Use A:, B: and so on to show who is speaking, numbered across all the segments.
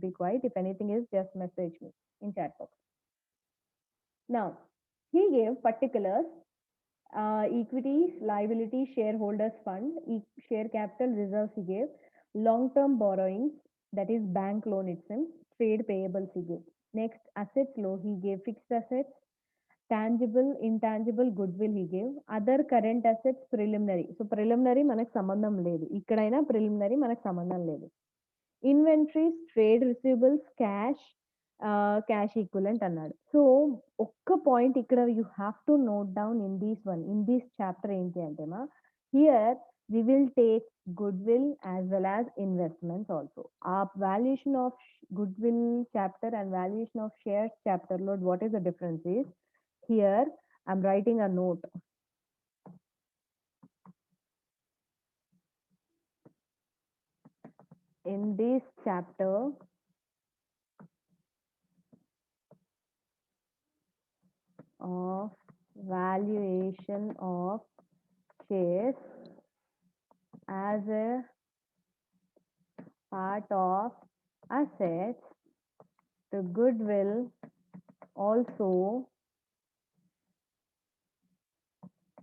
A: be quiet. If anything is, just message me in chat box. Now, he gave particulars, equity, liability, shareholders fund, share capital, reserves he gave, long-term borrowings, that is bank loan itself, trade payables he gave. Next, assets low, he gave fixed assets, tangible, intangible, goodwill he gave, other current assets, preliminary. So preliminary మనకు సంబంధం లేదు, ఇక్కడైనా preliminary మనకు సంబంధం లేదు. Inventories, trade receivables, cash equivalent అన్నాడు. So ఒక్క point ఇక్కడ you have to note down in this chapter ఏంటి అంటే మా here we will take goodwill as well as investments also. Our valuation of goodwill chapter and valuation of shares chapter load, what is the difference is, here I'm writing a note. In this chapter, of valuation of shares as a part of assets, the goodwill also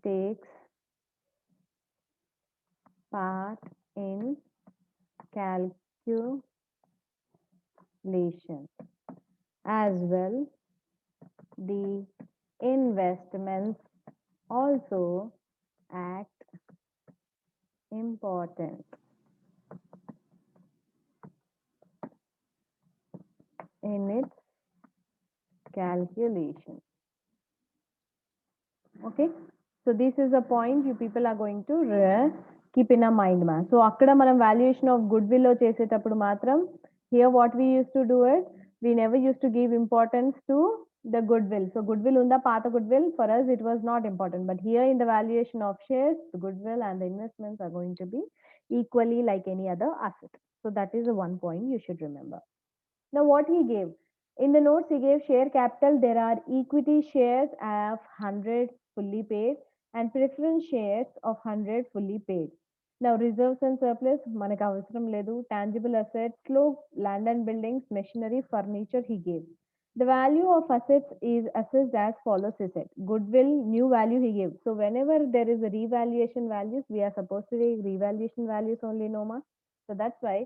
A: takes part in calculation. As well, the investments also act important in its calculation. Okay, so this is a point you people are going to keep in a mind ma. So akkada manam valuation of goodwill lo chesetappudu matram, here what we used to do is we never used to give importance to the goodwill. So goodwill unda paata goodwill, for us it was not important, but here in the valuation of shares, the goodwill and the investments are going to be equally like any other asset. So that is the one point you should remember. Now what he gave in the notes, he gave share capital, there are equity shares of 100 fully paid and preference shares of 100 fully paid. Now reserves and surplus మనకు అవసరం లేదు. Tangible assets లో land and buildings, machinery, furniture he gave. The value of assets is assessed as follows, he said. Goodwill, new value he gave. So whenever there is a revaluation values, we are supposed to take revaluation values only, Noma. So that's why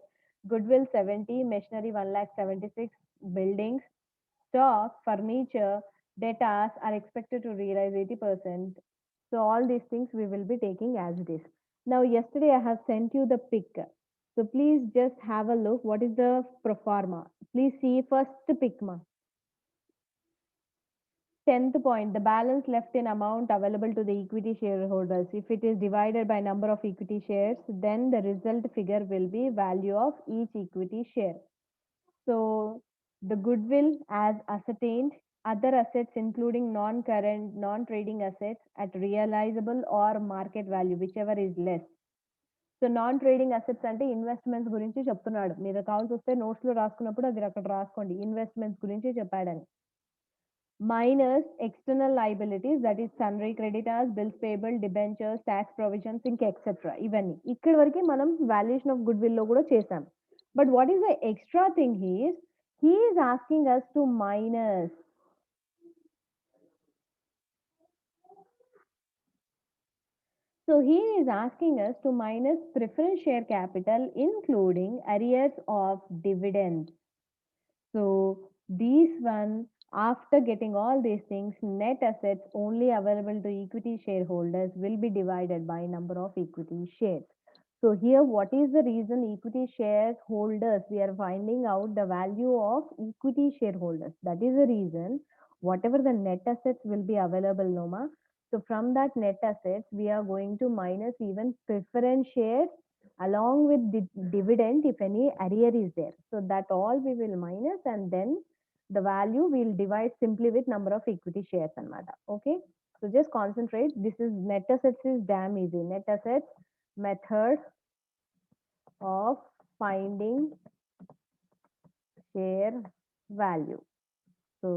A: goodwill 70, machinery 1,76,000, buildings, stock, furniture, debtors are expected to realize 80%. So all these things we will be taking as it is. Now yesterday I have sent you the pic. So please just have a look. What is the pro forma? Please see first pic ma. 10th point, the balance left in amount available to the equity shareholders. If it is divided by number of equity shares, then the result figure will be value of each equity share. So the goodwill as ascertained, other assets including non-current, non-trading assets at realizable or market value, whichever is less. So non trading assets అంటే investments గురించి చెప్తున్నాడు. మీరు కావాల్సి వస్తే notes లో రాసుకున్నప్పుడు అది అక్కడ రాసుకోండి, ఇన్వెస్ట్మెంట్స్ గురించి చెప్పాడని. Minus external liabilities, that is సన్రీ creditors, bills payable, debentures, tax provisions, ఇంకా ఎక్సెట్రా. ఇవన్నీ ఇక్కడి వరకు మనం వాల్యుయేషన్ ఆఫ్ గుడ్ విల్ లో కూడా చేసాం. But what is the extra thing he is asking us to minus. So he is asking us to minus preference share capital including arrears of dividends. So these one, after getting all these things, net assets only available to equity shareholders will be divided by number of equity shares. So here what is the reason equity shareholders, we are finding out the value of equity shareholders. That is the reason whatever the net assets will be available, Noma. So from that net assets, we are going to minus even preference shares along with the dividend if any arrear is there. So that all we will minus, and then the value we will divide simply with number of equity shares anamata. Okay, so just concentrate. This is net assets is damn easy. Net assets method of finding share value. So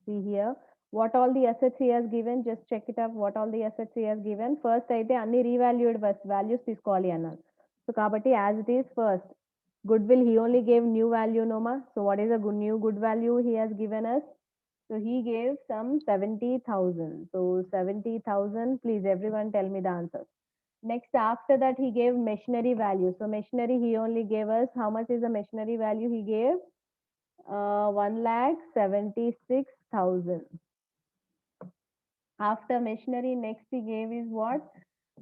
A: see here what all the assets he has given. Just check it up what all the assets he has given. First అయితే అన్ని revalued values తీసుకోవాలి అన్నాను. So kabatti as it is, first Goodwill, he only gave new value, Noma. So what is a new good value he has given us? So he gave some 70,000. So 70,000, please everyone tell me the answer. Next, after that, he gave machinery value. So machinery, he only gave us, how much is the machinery value he gave? 1,76,000. After machinery, next he gave is what?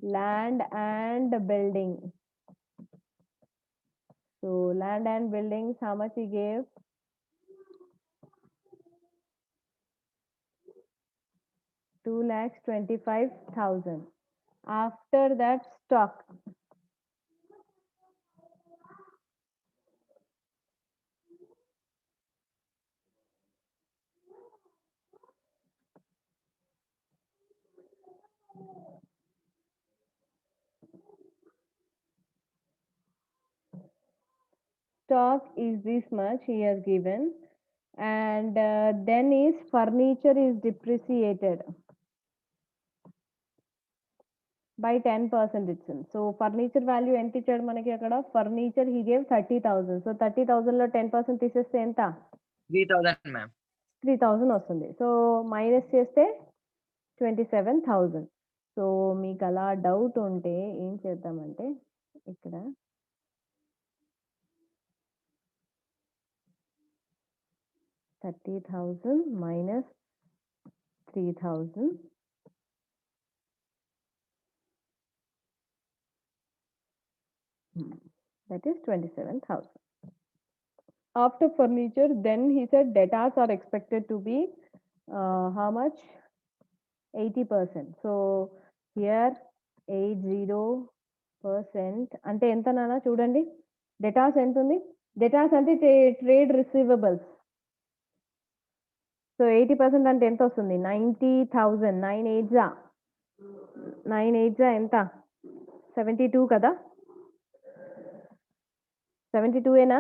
A: Land and building. So land and buildings, how much he gave? 2,25,000. After that, stock. Stock is this much he has given, and then is furniture is depreciated by 10% itself. So furniture value enti ichadu manaki akkada? Furniture he gave 30,000. So 30,000 lo 10% తీసేస్తే ఎంత?
B: 3,000 ma'am.
A: 3,000 వస్తుంది. So minus చేస్తే 27,000. So మీకు అలా doubt ఉంటే ఏం చేద్దామంటే ఇక్కడ 30,000 minus 3,000. That is 27,000. After furniture, then he said debtors are expected to be how much? 80%. So here 80% అంటే ఎంత నాన్న చూడండి. డెటాస్ ఎంత ఉంది? డెటాస్ అంటే ట్రేడ్ రిసీవబుల్స్. సో 80% అంటే ఎంత వస్తుంది? 90,000. 9 8 ఎంత? 72 కదా? 72 ఏనా?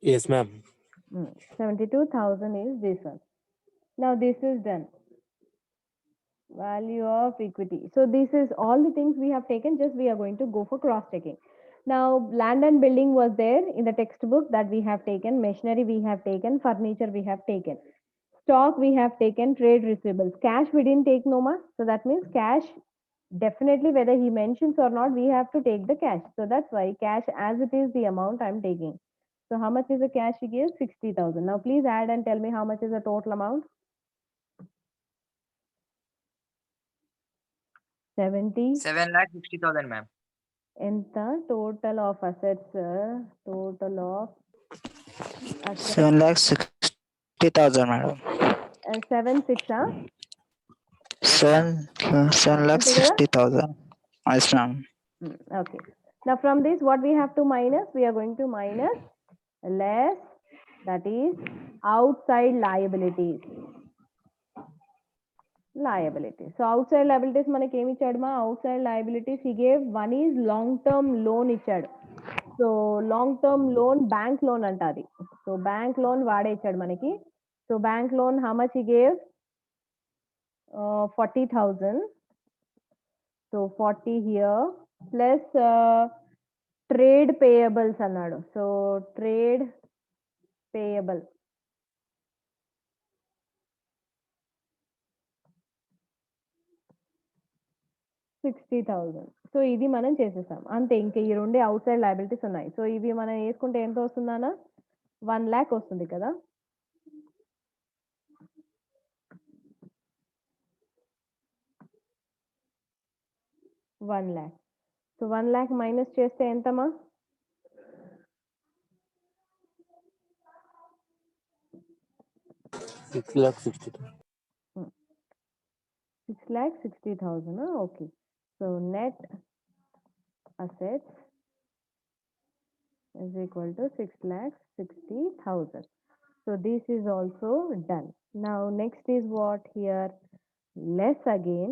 C: Yes, ma'am.
A: 72,000 is this one. Now this is done. Value of equity. So this is all the things we have taken, just we are going to go for cross checking. Now land and building was there in the textbook that we have taken, machinery we have taken, furniture we have taken, stock we have taken, trade receivables. Cash we didn't take, Noma. So that means cash, definitely whether he mentions or not, we have to take the cash. So that's why cash as it is the amount I'm taking. So how much is the cash he gave? 60,000. Now please add and tell me how much is the total amount.
B: 7,60,000 ma'am.
A: Enta total of assets, total of assets.
D: 7,60,000, madam.
A: 7,6, huh?
D: 7,60,000. Yes, ma'am.
A: Okay. Now from this, what we have to minus? We are going to minus less, that is outside liabilities. Liabilities. So outside liabilities మనకి ఏమి ఇచ్చాడు మా? Outside liabilities he gave, one is long term loan ఇచ్చాడు. So long term loan bank loan అంట అది. So bank loan వాడే ఇచ్చాడు మనకి. So bank loan how much he gave? 40,000. So 40 here plus trade payables అన్నాడు. So trade payable 60,000. సో ఇది మనం చేసేసాం అంతే. ఇంకా ఈ రెండే అవుట్ సైడ్ లయబిలిటీస్ ఉన్నాయి. సో ఇవి మనం వేసుకుంటే ఎంత వస్తుందన్నా? 1 lakh వస్తుంది కదా. $1 lakh. సో 1 lakh మైనస్ చేస్తే ఎంతమా?
C: 6,60,000.
A: 6,60,000. Okay. So net assets is equal to 6,60,000. So this is also done. Now next is what here? Less again.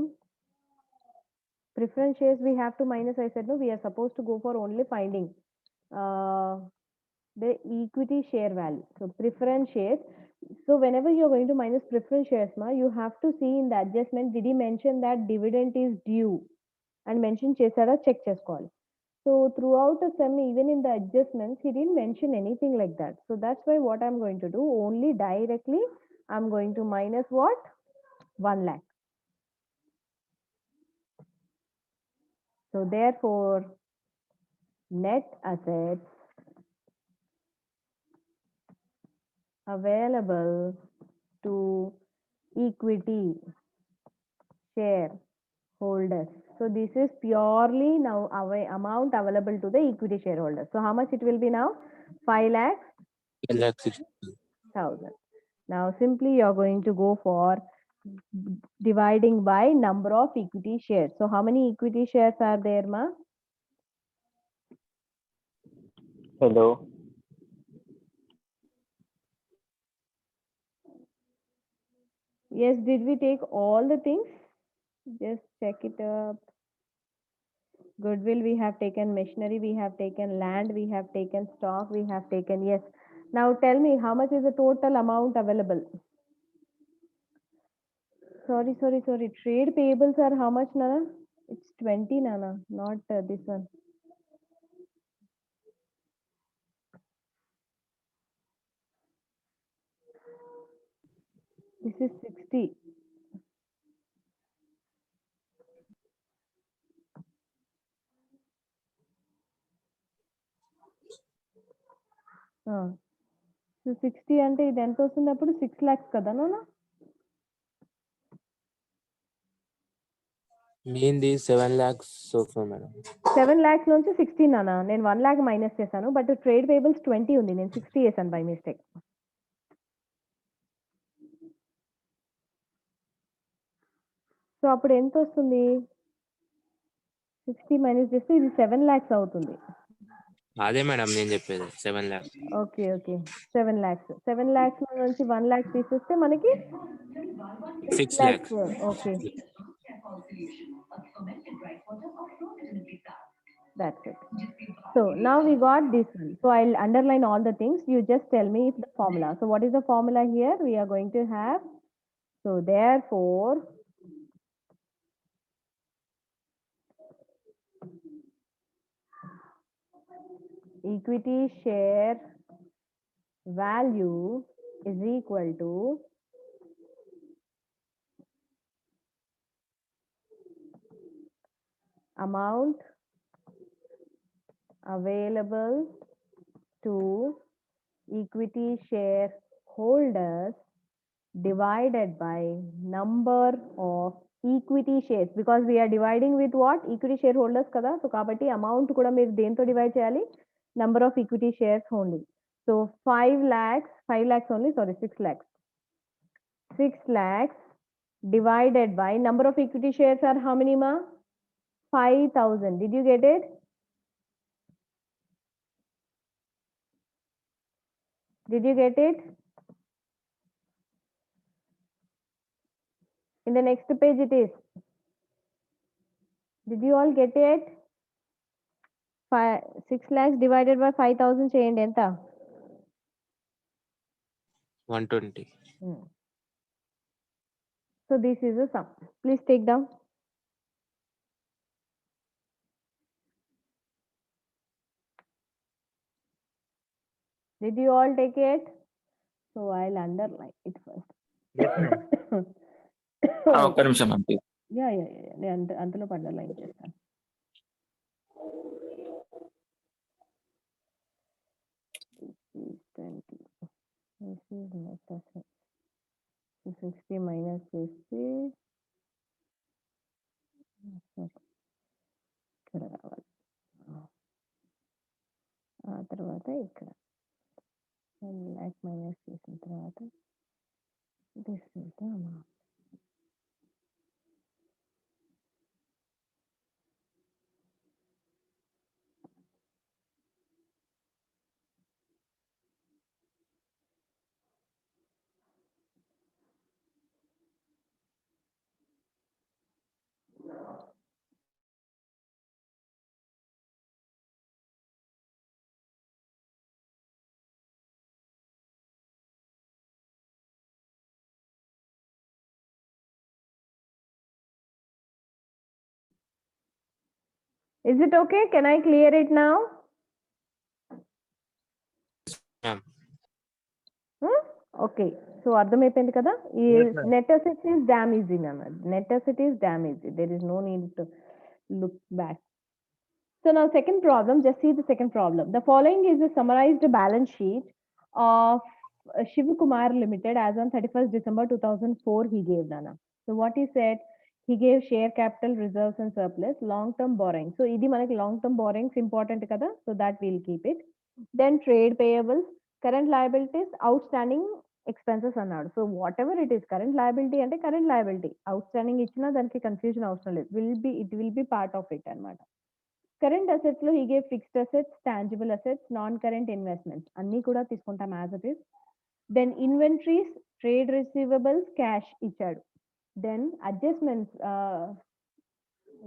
A: Preference shares we have to minus. I said no, we are supposed to go for only finding the equity share value. So preference shares. So whenever you're going to minus preference shares, you have to see in the adjustment, did he mention that dividend is due? And mention chesada, check చేసుకోవాలి. So throughout the sem, even in the adjustments, he didn't mention anything like that. So that's why what I'm going to do, only directly, I'm going to minus what? 1 lakh. So therefore, net assets available to equity shareholders. So this is purely now our amount available to the equity shareholders. So how much it will be now? 5 lakhs
C: 10,60,000.
A: Now simply you're going to go for dividing by number of equity shares. So how many equity shares are there, ma?
B: Hello.
A: Yes, did we take all the things? Just check it up. Goodwill we have taken, machinery we have taken, land we have taken, stock we have taken. Yes. Now tell me how much is the total amount available? Sorry. Trade payables are how much, Nana? It's 20, Nana, not this one. This is 60. So 60 అంటే ఇది ఎంత వస్తుంది అప్పుడు 6 lakhs కదా నాన్న
C: Mainly 7 lakhs వస్తుంది madam.
A: 7 lakhs నుంచి 60 నాన్న నేను 1 lakh మైనస్ చేశాను బట్ ట్రేడ్ పేబుల్స్ 20 ఉంది నేను 60 చేశాను బై మిస్టేక్ సో అప్పుడు ఎంత వస్తుంది 60 మైనస్ చేస్తే ఇది 7 lakhs అవుతుంది
C: అదే మేడం నేను చెప్పేది 7 lakhs.
A: ఓకే 7 lakhs నుంచి 1 lakh తీసేస్తే మనకి
C: 6 lakhs.
A: Okay that's it so now we got this one so I'll underline all the things you just tell me if the formula so what is the formula here we are going to have so therefore equity share value is equal to amount available to equity shareholders divided by number of equity shares because we are dividing with what equity shareholders kada so kabatti amount kuda meer dento divide cheyali number of equity shares only so 5 lakhs only sorry 6 lakhs 6 lakhs divided by number of equity shares are how many ma 5,000 did you get it did you get it in the next page it is did you all get it 6 lakhs divided by 5,000 చేయండి ఎంత
C: 120.
A: So this is the sum. Please take down. Did you all take it? So I'll underline it first.
B: ఒక్క నిమిషం అంతే.
A: Yeah. నేను అంతలో underline చేస్తాను. This is net asset. 60 minus 50. ఇక్కడ రావాలి ఆ తర్వాత ఇక్కడ 1 lakh మైనస్ చేసిన తర్వాత this is the amount Is it okay? Can I clear it now?
C: Ma'am.
A: Okay so అర్థమైపోయింది కదా ఈ
B: Yes, ma'am.
A: Net assets is damaging అన్నది net asset is damage there is no need to look back so now second problem just see the second problem the following is a summarized balance sheet of Shiv Kumar Limited as on 31st December 2004 he gave Nana so what he said he gave share capital reserves and surplus long term borrowing so ఇది మనకి long term borrowings important కదా so that we'll keep it then trade payables current liabilities outstanding expenses అన్నాడు so what ever it is current liability అంటే current liability outstanding ఇచ్చినా దానికి confusion అవసరం లేదు it will be part of it అన్నమాట current assets లో he gave fixed assets tangible assets non current investments అన్ని కూడా తీసుకుంటాం as it is then inventories trade receivables cash ఇచ్చాడు then adjustments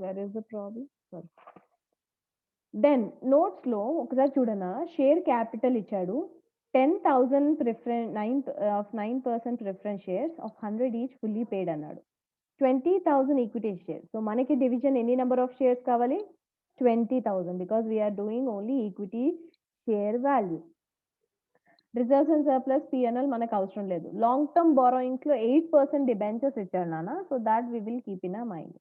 A: where is the problem sorry then notes లో ఒకసారి చూడనా share capital ఇచ్చాడు 10,000 preference 9% preference shares of 100 each fully పేడ్ అన్నాడు 20,000 equity shares so మనకి డివిజన్ ఎన్ని నెంబర్ ఆఫ్ షేర్స్ కావాలి 20,000 because we are doing only equity share value reserves and surplus PNL మనకు అవసరం లేదు లాంగ్ టర్మ్ బారోయింగ్స్ లో 8% డిబెంచర్స్ ఇచ్చాడు నాన్న so that we will keep in our mind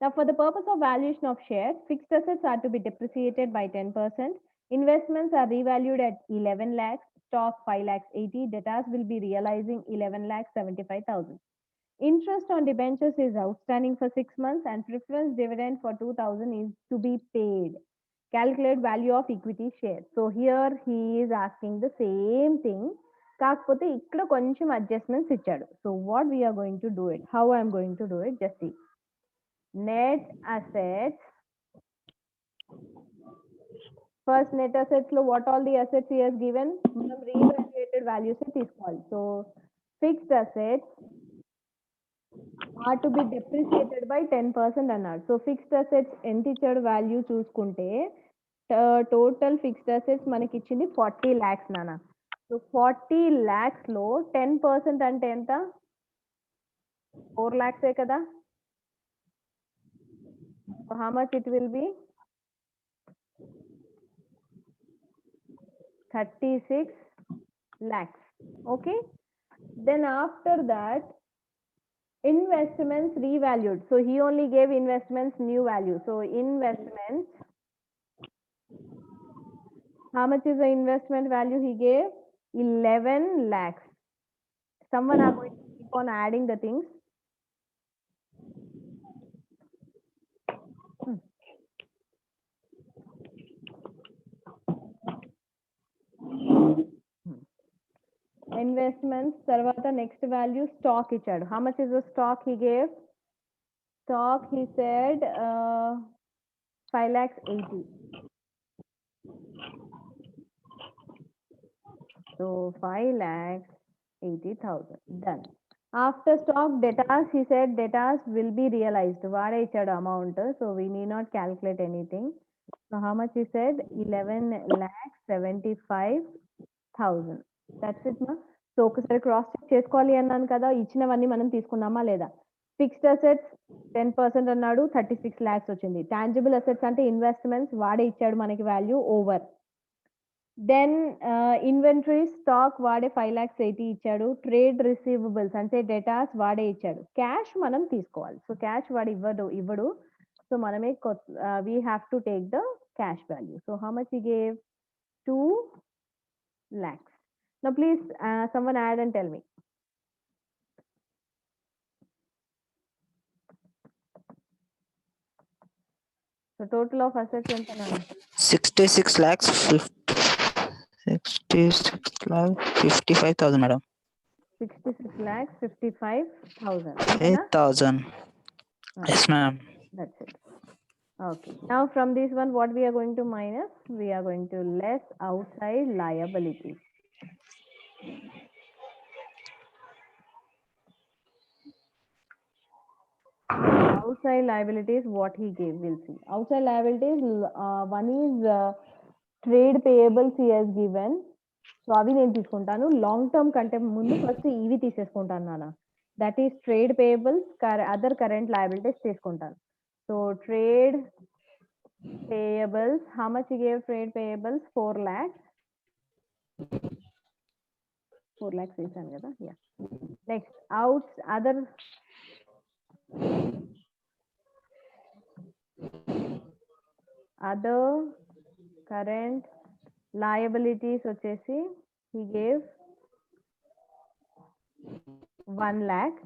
A: Now, for the purpose of valuation of shares, fixed assets are to be depreciated by 10%. Investments are revalued at 11 lakhs. Stock 5 lakhs 80. Debtors will be realizing 11 lakhs 75,000. Interest on debentures is outstanding for 6 months and preference dividend for 2,000 is to be paid. Calculate value of equity share. So here he is asking the same thing. కాకపోతే ఇక్కడ కొంచెం adjustments ఇచ్చాడు so what we're going to do it how I'm going to do it just see net assets first net assets lo what all the assets he has given మనం reevaluated values తీసుకోవాలి so fixed assets are to be depreciated by 10% అన్నాడు so fixed assets ఎంత ఇచ్చాడు value చూసుకుంటే total fixed assets మనకి ఇచ్చింది 40 lakhs నాన్న so 40 lakhs లో 10% అంటే ఎంత 4 lakhs కదా so how much it will be 36 lakhs okay then after that investments revalued so he only gave investments new value so investments how much is the investment value he gave 11 lakhs someone are going to keep on adding the things investments తర్వాత next value stock ఇచ్చాడు how much is the stock he gave stock he said 5 lakhs 80 so 5 lakhs 80,000 done after stock debtors he said debtors will be realized వాడే ఇచ్చాడు amount so we need not calculate anything so how much he said 11,75,000 that's it మా so ఒకసారి cross check చేసుకోవాలి అన్నాను కదా ఇచ్చినవన్నీ మనం తీసుకున్నామా లేదా fixed assets 10% అన్నాడు 36 lakhs వచ్చింది టాంజిబుల్ అసెట్స్ అంటే ఇన్వెస్ట్మెంట్స్ వాడే ఇచ్చాడు మనకి value over then inventory stock వాడే 5 lakhs 80 ఇచ్చాడు ట్రేడ్ రిసీవబుల్స్ అంటే డేటాస్ వాడే ఇచ్చాడు క్యాష్ మనం తీసుకోవాలి సో క్యాష్ వాడు ఇవ్వడు సో మనమే we have to take the cash value so how much he gave 2 lakhs now please someone add and tell me so total of assets ఎంత నాన్న
D: 66 lakhs 66 lakh 55,000 madam
A: 66 lakhs 55,000
D: 8,000 yes ma'am
A: that's it okay now from this one what we are going to minus we are going to less outside liabilities outside liabilities what he gave we'll see outside liabilities one is trade payables he has given so అవి నేను తీసుకుంటాను long term కంటే ముందు first ఇవి తీసేసుకుంటాను నాన్న that is trade payables other current liabilities తీసుకుంటాను so trade Payables, how much he gave trade payables? 4 lakhs. 4 lakhs వేసాను కదా, yeah. Next, other current liabilities వచ్చేసి he gave 1 lakh.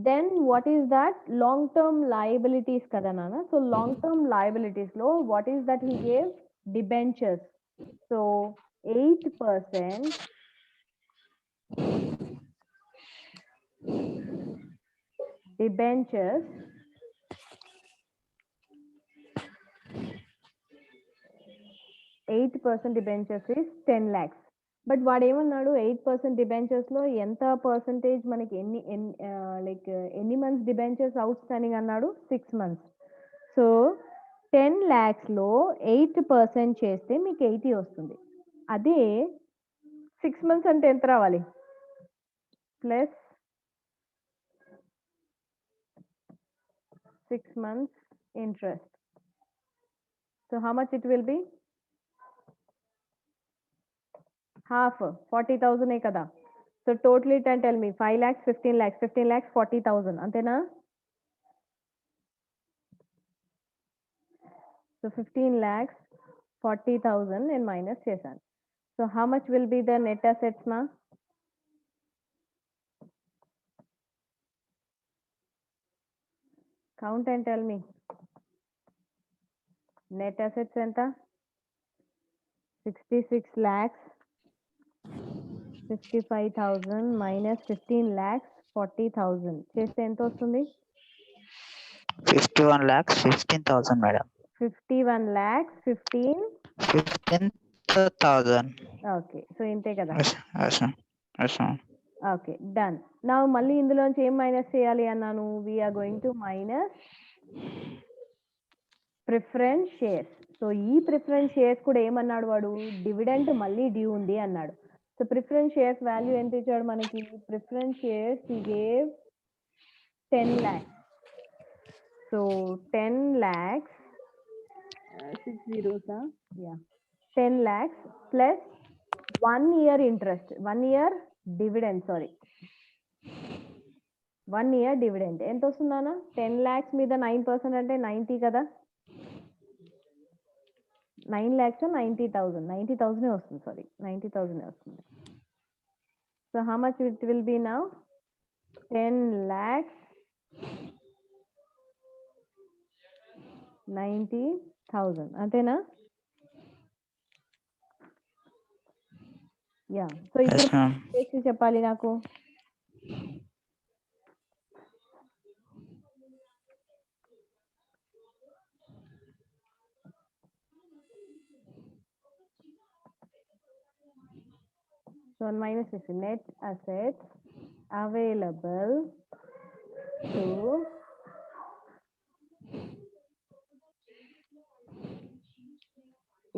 A: Then what is that? Long term liabilities kada nana. So long term liabilities lo what is that he gave? Debentures. So 8% debentures, 8% debentures is 10 lakhs. But వాడు ఏమన్నాడు 8% debentures లో ఎంత percentage మనకి like ఎన్ని months debentures out standing అన్నాడు? 6 months. So 10 lakhs లో 8% చేస్తే మీకు 80 వస్తుంది. అదే 6 months అంటే ఎంత రావాలి? Plus 6 months interest. So how much it will be? Half, 40,000 ఏ కదా. So total it and tell me 5 lakhs, 15 lakhs, 15 lakhs, 40,000 అంతేనా? So 15 lakhs, 40,000 నేను మైనస్ చేశాను. So how much will be the net assets ma? Count and tell me. Net assets ఎంత? 66 lakhs, 55,000 minus 15 lakhs, 40,000 చేస్తే ఎంత వస్తుంది?
D: 51 lakhs 15,000 madam.
A: 51 lakhs
D: 15,000.
A: Okay, so ఇంతే కదా.
D: Yes ma'am.
A: Okay, done. నా మళ్ళీ ఇందులోంచి ఏం మైనస్ చేయాలి అన్నాను? We're going to minus preference shares. So ఈ ప్రిఫరెన్స్ షేర్స్ కూడా ఏమన్నాడు వాడు? డివిడెంట్ మళ్ళీ డ్యూ ఉంది అన్నాడు. సో ప్రిఫరెన్స్ షేర్స్ వాల్యూ ఎంత ఇచ్చాడు మనకి? Preference shares he gave 10 lakhs. So 10 lakhs 6 zeros, yeah, 10 lakhs plus 1 year interest, 1 year dividend, sorry, 1 year dividend ఎంత వస్తుందన్నా? 10 lakhs మీద 9% అంటే 90 కదా. 9 lakhs 90,000, 90,000 వస్తుంది, సారీ 90,000 వస్తుంది. So how much it will be now? 10 lakhs 90,000 అంతేనా? యా. సో
D: Yes
A: ఇప్పుడు
D: ma'am.
A: చేసి చెప్పాలి నాకు. So minus is net assets available to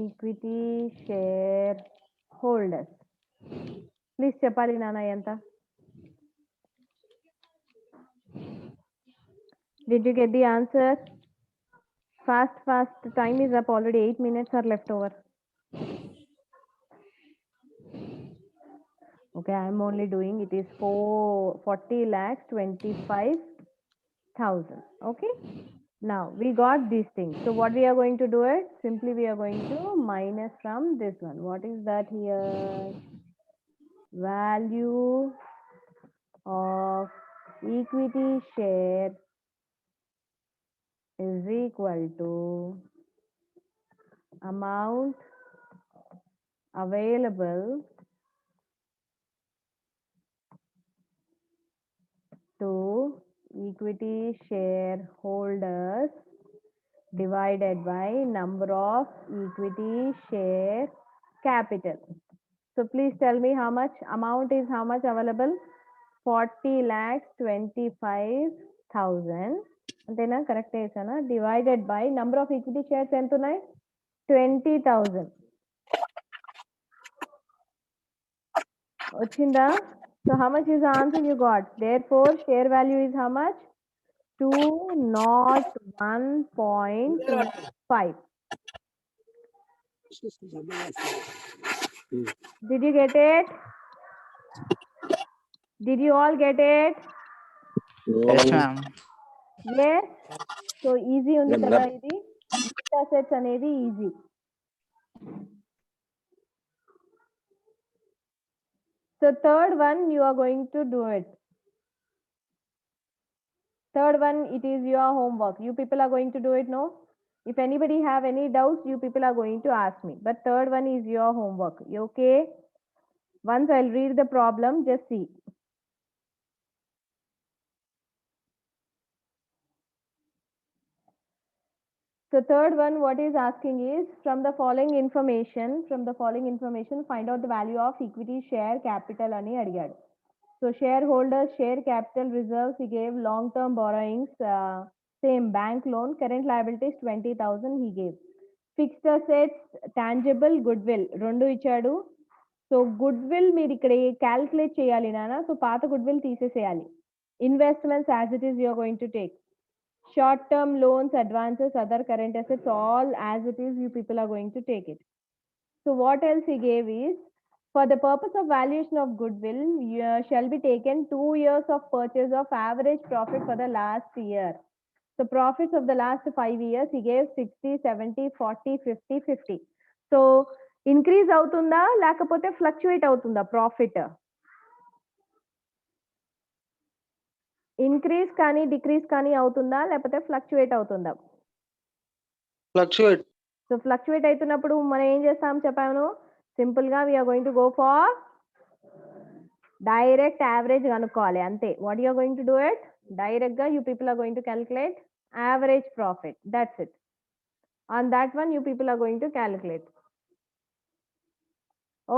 A: equity share holders. Please చెప్పాలి నాన్న ఎంత? Did you get the answer? Fast, time is up already. 8 minutes are left over. Okay, I am only doing, it is 40 lakhs 25,000. Okay, now we got these things. So what we are going to do it? Simply we are going to minus from this one. What is that here? Value of equity share is equal to amount available to equity shareholders divided by number of equity share capital. So please tell me how much amount is, how much available? 40 lakhs 25,000 అంతేనా? Correct చేసానా? Divided by number of equity shares ఎంత ఉన్నాయి? 20,000 వచ్చిందా? So how much is the answer you got? Therefore share value is how much? 201.2. 5. Did you get it? Did you all get it?
D: Yes, ma'am.
A: Yes. So easy ఉంది
B: Yep,
A: కదా
B: yep.
A: ఇది. Fixed assets అనేది easy. So third one you are going to do it. Third one, it is your homework. You people are going to do it, no? If anybody have any doubts, you people are going to ask me. But third one is your homework. You okay? Once I'll read the problem, just see. So third one, what is asking is from the following information, find out the value of equity share capital ani adiyadu. So shareholders, share capital reserves, he gave long-term borrowings, same bank loan, current liabilities 20,000 he gave. Fixed assets, tangible, goodwill, రెండు ఇచ్చాడు. So goodwill మీరు ఇక్కడ calculate చేయాలి నాన్న. So పాత goodwill తీసేసేయాలి. Investments as it is you're going to take. Short term loans, advances, other current assets, all as it is, you people are going to take it. So what else he gave is, for the purpose of valuation of goodwill, shall be taken 2 years of purchase of average profit for the last year. So profits of the last 5 years, he gave 60, 70, 40, 50, 50. So increase avutunda, lekapothe fluctuate avutunda profit. Increase కానీ decrease కానీ అవుతుందా లేకపోతే fluctuate అవుతుందా?
E: Fluctuate.
A: So fluctuate అవుతున్నప్పుడు మనం ఏం చేస్తాం చెప్పాను, సింపుల్ గా we're going to go for direct average కనుక్కోవాలి అంతే. What you're going to do it, direct గా you people are going to calculate average profit, that's it. On that one you people are going to calculate.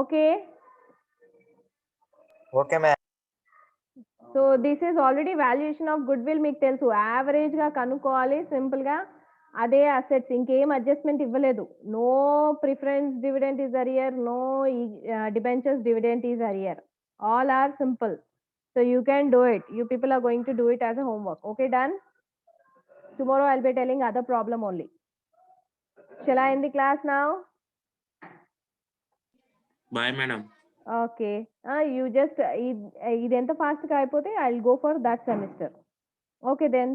A: Okay
B: okay ma'am.
A: So this is already valuation of goodwill. మీకు తెలుసు average గా కనుక్కోవాలి simple గా. అదే assets, ఇంకేం adjustment ఇవ్వలేదు. No preference dividend is arrear, no debentures dividend is arrear, all are simple. So you can do it. You people are going to do it as a homework. Okay, done? Tomorrow I'll be telling other problem only. Shall I end the class now?
C: Bye, madam.
A: Okay. You just, identa fast ga ayipote I'll go for that semester. Okay then.